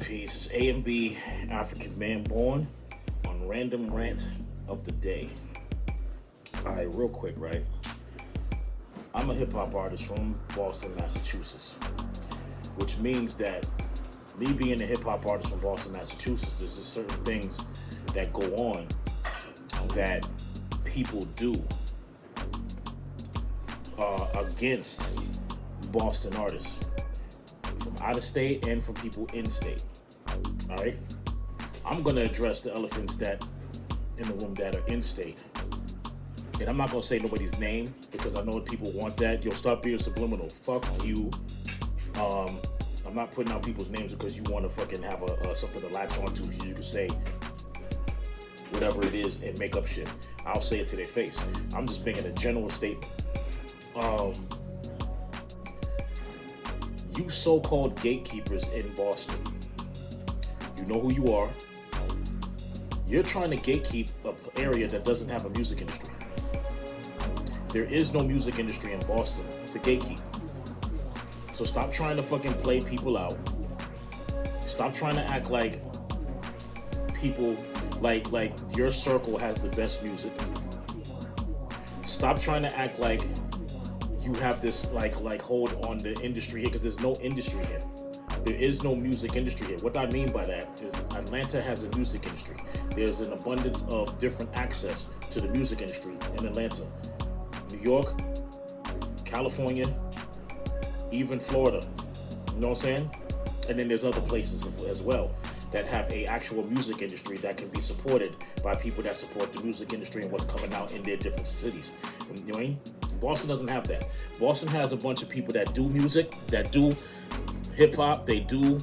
Peace. It's A and B, African man born on random rant of the day. All right, real quick, right? I'm a hip hop artist from Boston, Massachusetts, which means that me being a hip hop artist from Boston, Massachusetts, there's just certain things that go on that people do against Boston artists from out of state and from people in state. All right, I'm gonna address the elephants that in the room that are in state, and I'm not gonna say nobody's name because I know people want that. You'll stop being subliminal. Fuck you. I'm not putting out people's names because you want to fucking have something to latch onto. You can say whatever it is and make up shit. I'll say it to their face. I'm just making a general statement. You so-called gatekeepers in Boston, you know who you are. You're trying to gatekeep an area that doesn't have a music industry. There is no music industry in Boston to gatekeep. So stop trying to fucking play people out. Stop trying to act like people, like your circle has the best music. Stop trying to act like you have this like hold on the industry here, because there's no industry here. There is no music industry here. What I mean by that is Atlanta has a music industry. There's an abundance of different access to the music industry in Atlanta. New York, California, even Florida. You know what I'm saying? And then there's other places as well that have a actual music industry that can be supported by people that support the music industry and what's coming out in their different cities. You know what I mean? Boston doesn't have that. Boston has a bunch of people that do music, that do hip hop, they do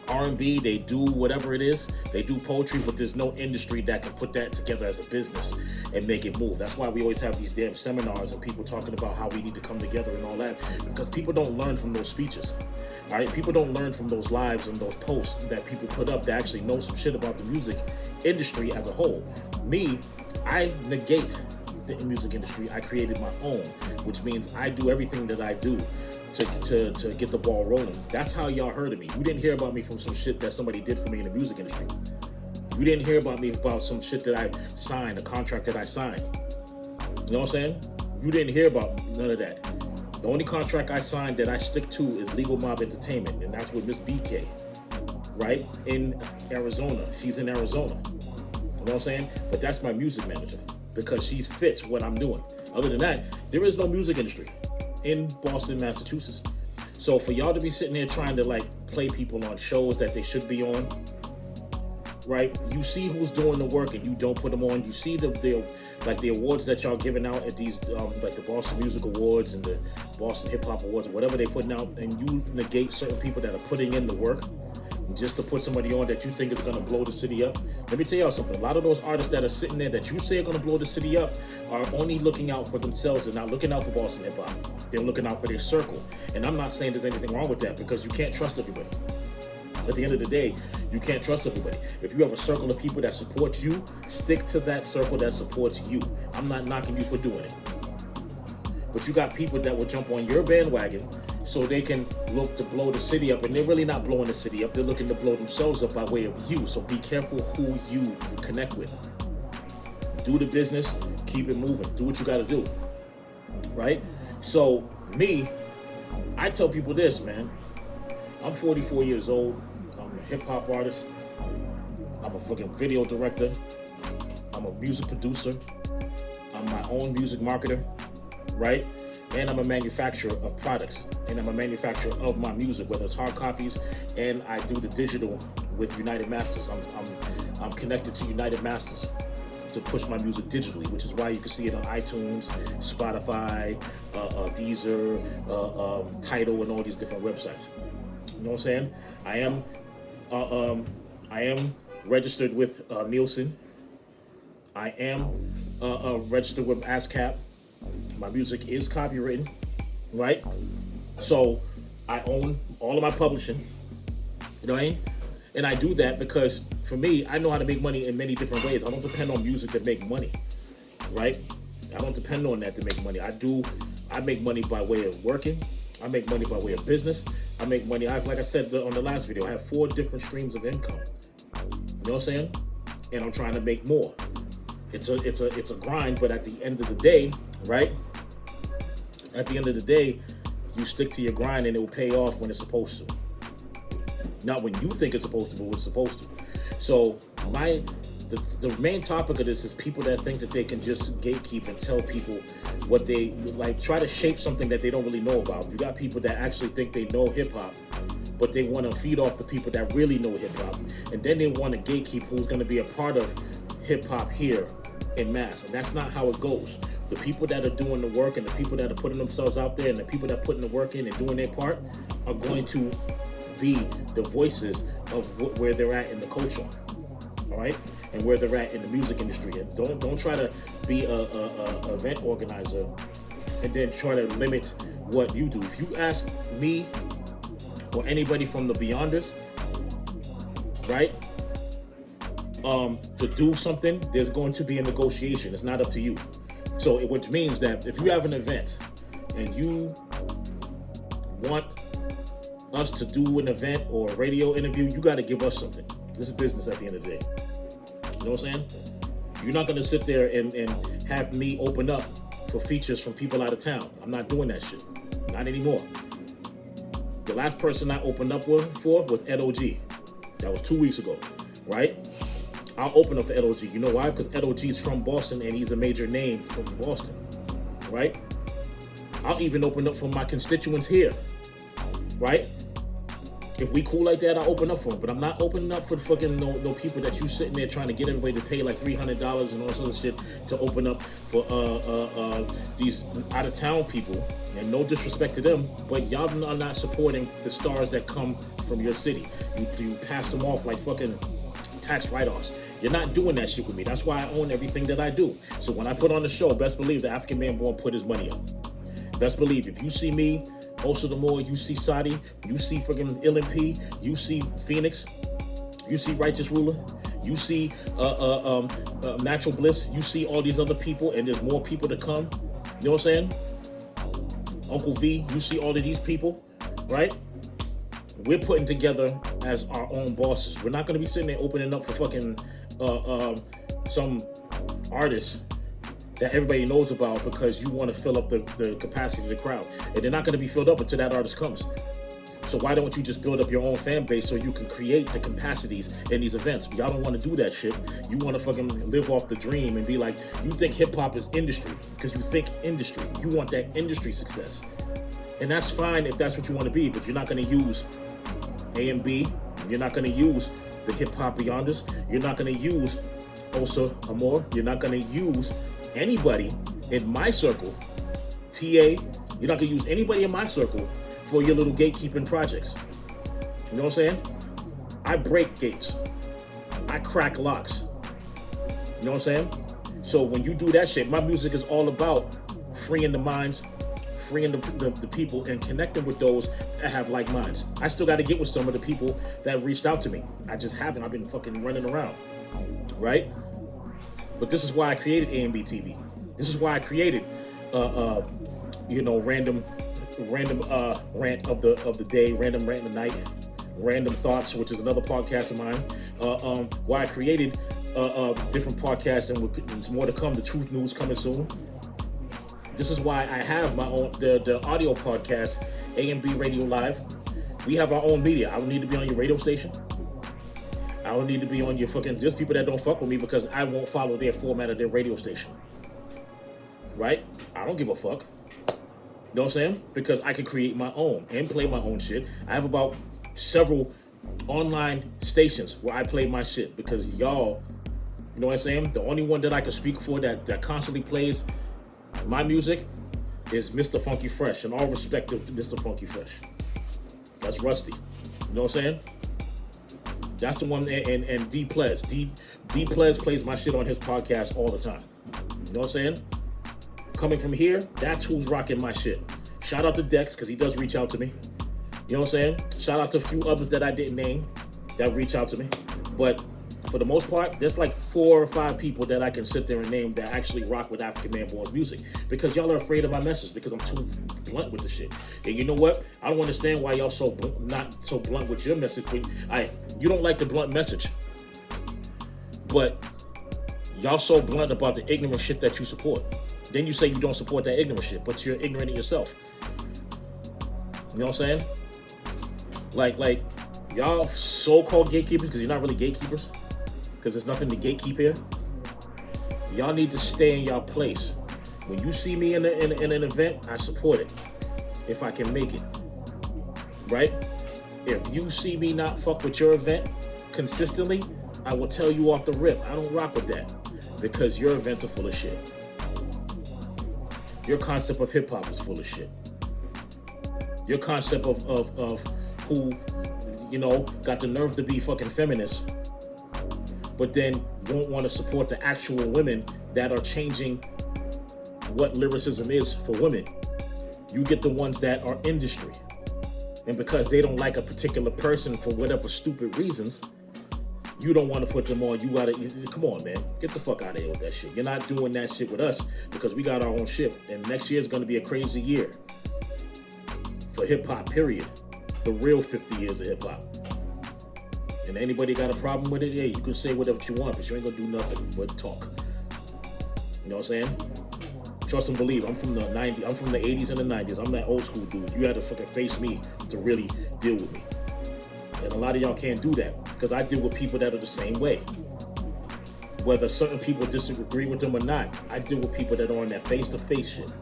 R&B, they do whatever it is, they do poetry, but there's no industry that can put that together as a business and make it move. That's why we always have these damn seminars and people talking about how we need to come together and all that, because people don't learn from those speeches. All right, people don't learn from those lives and those posts that people put up that actually know some shit about the music industry as a whole. Me, I negate the music industry. I created my own, which means I do everything that I do to get the ball rolling. That's how y'all heard of me. You didn't hear about me from some shit that somebody did for me in the music industry. You didn't hear about me about some shit that I signed, a contract that I signed. You know what I'm saying? You didn't hear about none of that. The only contract I signed that I stick to is Legal Mob Entertainment, and that's with Miss BK, right? In Arizona. She's in Arizona. You know what I'm saying? But that's my music manager because she fits what I'm doing. Other than that, there is no music industry in Boston, Massachusetts. So for y'all to be sitting there trying to like play people on shows that they should be on, right? You see who's doing the work and you don't put them on. You see the awards that y'all giving out at these like the Boston Music Awards and the Boston Hip Hop Awards or whatever they putting out, and you negate certain people that are putting in the work just to put somebody on that you think is going to blow the city up. Let me tell y'all something. A lot of those artists that are sitting there that you say are going to blow the city up are only looking out for themselves. They're not looking out for Boston hip hop. They're looking out for their circle. And I'm not saying there's anything wrong with that, because you can't trust everybody. At the end of the day, you can't trust everybody. If you have a circle of people that support you, stick to that circle that supports you. I'm not knocking you for doing it. But you got people that will jump on your bandwagon so they can look to blow the city up, and they're really not blowing the city up. They're looking to blow themselves up by way of you. So be careful who you connect with. Do the business, keep it moving. Do what you gotta do, right? So me, I tell people this, man. I'm 44 years old. I'm a hip hop artist. I'm a fucking video director. I'm a music producer. I'm my own music marketer, right? And I'm a manufacturer of products, and I'm a manufacturer of my music, whether it's hard copies, and I do the digital with United Masters. I'm connected to United Masters to push my music digitally, which is why you can see it on iTunes, Spotify, Deezer, Tidal, and all these different websites. You know what I'm saying? I am I am registered with Nielsen. I am registered with ASCAP. My music is copywritten, right? So I own all of my publishing, you know what I mean? And I do that because for me, I know how to make money in many different ways. I don't depend on music to make money, right? I don't depend on that to make money. I make money by way of working. I make money by way of business. I make money. Like I said on the last video, I have 4 different streams of income. You know what I'm saying? And I'm trying to make more. It's a grind, but at the end of the day, right? At the end of the day, you stick to your grind and it will pay off when it's supposed to. Not when you think it's supposed to, but when it's supposed to. So the main topic of this is people that think that they can just gatekeep and tell people what they like, try to shape something that they don't really know about. You got people that actually think they know hip hop, but they want to feed off the people that really know hip hop, and then they want to gatekeep who's going to be a part of hip hop here in mass, and that's not how it goes. The people that are doing the work and the people that are putting themselves out there and the people that are putting the work in and doing their part are going to be the voices of where they're at in the culture, all right, and where they're at in the music industry. And don't try to be a event organizer and then try to limit what you do. If you ask me or anybody from the Beyonders, right, to do something, there's going to be a negotiation. It's not up to you. So which means that if you have an event and you want us to do an event or a radio interview, you got to give us something. This is business at the end of the day. You know what I'm saying? You're not going to sit there and have me open up for features from people out of town. I'm not doing that shit. Not anymore. The last person I opened up for was Ed OG. That was 2 weeks ago, right? I'll open up for Ed OG. You know why? Because Ed OG is from Boston and he's a major name from Boston, right? I'll even open up for my constituents here, right? If we cool like that, I'll open up for them. But I'm not opening up for the fucking no people that you sitting there trying to get everybody to pay like $300 and all this other shit to open up for these out of town people. And no disrespect to them, but y'all are not supporting the stars that come from your city. You pass them off like fucking tax write-offs. You're not doing that shit with me. That's why I own everything that I do. So when I put on the show, best believe the African man born put his money up. Best believe if you see me, Osa the Moore, you see Sadi, you see fucking LMP, you see Phoenix, you see Righteous Ruler, you see Natural Bliss, you see all these other people, and there's more people to come. You know what I'm saying? Uncle V, you see all of these people, right? We're putting together as our own bosses. We're not going to be sitting there opening up for fucking some artists that everybody knows about because you want to fill up the capacity of the crowd. And they're not going to be filled up until that artist comes. So why don't you just build up your own fan base so you can create the capacities in these events? But y'all don't want to do that shit. You want to fucking live off the dream and be like, you think hip hop is industry because you think industry. You want that industry success. And that's fine if that's what you want to be, but you're not going to use A and B. You're not going to use the hip hop Beyonders. You're not going to use Osa Amor. You're not going to use anybody in my circle, TA. You're not going to use anybody in my circle for your little gatekeeping projects. You know what I'm saying? I break gates. I crack locks. You know what I'm saying? So when you do that shit, my music is all about freeing the minds, freeing the people, and connecting with those that have like minds. I still got to get with some of the people that reached out to me. I just haven't. I've been fucking running around, right? But this is why I created A&B TV. This is why I created, random rant of the day, random rant of the night, random thoughts, which is another podcast of mine. Why I created different podcasts, and there's more to come. The Truth News coming soon. This is why I have my own the audio podcast, A&B Radio Live. We have our own media. I don't need to be on your radio station. I don't need to be on your fucking... There's people that don't fuck with me because I won't follow their format of their radio station. Right? I don't give a fuck. You know what I'm saying? Because I can create my own and play my own shit. I have about several online stations where I play my shit because y'all, you know what I'm saying? The only one that I can speak for that constantly plays my music is Mr. Funky Fresh. And all respect to Mr. Funky Fresh. That's Rusty. You know what I'm saying? That's the one, and D Plez. D Plez plays my shit on his podcast all the time. You know what I'm saying? Coming from here, that's who's rocking my shit. Shout out to Dex, because he does reach out to me. You know what I'm saying? Shout out to a few others that I didn't name that reach out to me. But for the most part, there's like 4 or 5 people that I can sit there and name that actually rock with African Man Born's music. Because y'all are afraid of my message, because I'm too blunt with the shit. And you know what? I don't understand why y'all not so blunt with your message. You don't like the blunt message. But y'all so blunt about the ignorant shit that you support. Then you say you don't support that ignorant shit, but you're ignorant of yourself. You know what I'm saying? Like y'all so-called gatekeepers, because you're not really gatekeepers, because there's nothing to gatekeep here. Y'all need to stay in y'all place. When you see me in an event, I support it if I can make it. Right? If you see me not fuck with your event consistently, I will tell you off the rip. I don't rock with that, because your events are full of shit. Your concept of hip hop is full of shit. Your concept of who, you know, got the nerve to be fucking feminists, but then won't want to support the actual women that are changing what lyricism is for women. You get the ones that are industry. And because they don't like a particular person for whatever stupid reasons, you don't want to put them on. You gotta, come on, man. Get the fuck out of here with that shit. You're not doing that shit with us, because we got our own shit. And next year is going to be a crazy year for hip hop, period. The real 50 years of hip hop. And anybody got a problem with it, yeah, you can say whatever you want, but you ain't gonna do nothing but talk. You know what I'm saying? Trust and believe. I'm from the 90s. I'm from the 80s and the 90s. I'm that old school dude. You had to fucking face me to really deal with me. And a lot of y'all can't do that, because I deal with people that are the same way. Whether certain people disagree with them or not, I deal with people that are on that face-to-face shit.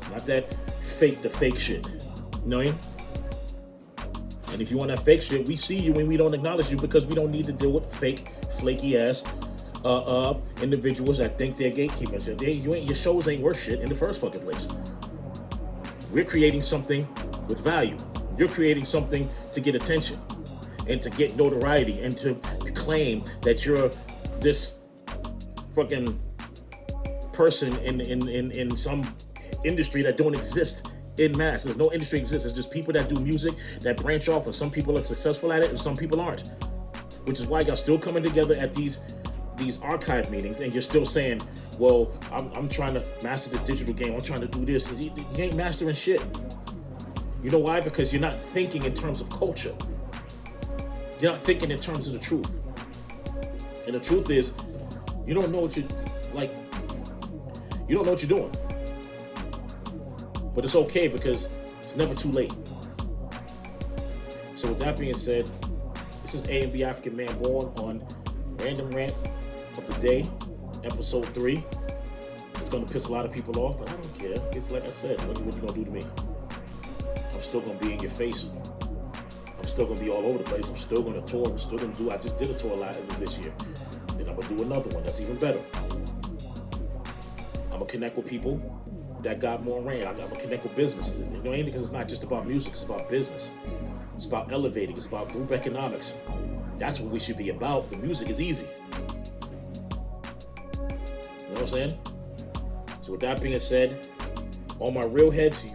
Not that fake-to-fake shit. You know what I mean? And if you want that fake shit, we see you and we don't acknowledge you, because we don't need to deal with fake, flaky-ass individuals that think they're gatekeepers. Your shows ain't worth shit in the first fucking place. We're creating something with value. You're creating something to get attention and to get notoriety and to claim that you're this fucking person in some industry that don't exist in mass. There's no industry exists. It's just people that do music that branch off, and some people are successful at it and some people aren't. Which is why y'all still coming together at these archive meetings, and you're still saying, well, I'm trying to master this digital game. I'm trying to do this. You ain't mastering shit. You know why? Because you're not thinking in terms of culture. You're not thinking in terms of the truth. And the truth is, you don't know what you like. You don't know what you're doing. But it's okay, because it's never too late. So with that being said, this is A and B African Man Born on Random Rant of the Day, episode 3. It's gonna piss a lot of people off, but I don't care. It's like I said, what you gonna do to me? I'm still gonna be in your face. I'm still gonna be all over the place. I'm still gonna tour. I'm still gonna do. I just did a tour live this year. Then I'm gonna do another one that's even better. I'm gonna connect with people that got more rain. I'm gonna connect with business. You know, because it's not just about music. It's about business. It's about elevating. It's about group economics. That's what we should be about. The music is easy. You know what I'm saying? So with that being said, all my real heads,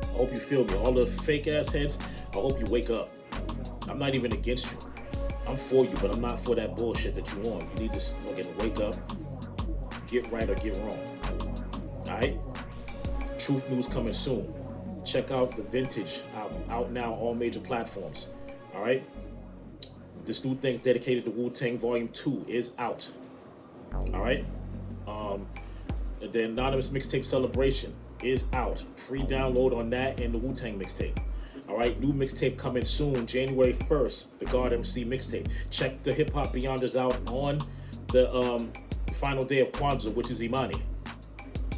I hope you feel me. All the fake ass heads, I hope you wake up. I'm not even against you. I'm for you, but I'm not for that bullshit that you want. You need to fucking wake up, get right or get wrong. Alright? Truth News coming soon. Check out the Vintage album, out now on all major platforms. Alright? This new thing's dedicated to Wu-Tang Volume 2 is out. Alright? The Anonymous Mixtape Celebration is out. Free download on that and the Wu-Tang mixtape. Alright, new mixtape coming soon, January 1st, the God MC mixtape. Check the Hip Hop Beyonders out on the final day of Kwanzaa, which is Imani,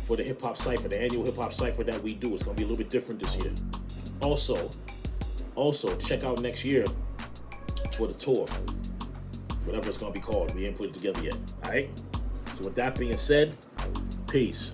for the hip hop cypher, the annual hip hop cypher that we do. It's gonna be a little bit different this year. Also, check out next year for the tour, whatever it's gonna be called. We ain't put it together yet. Alright? So with that being said, peace.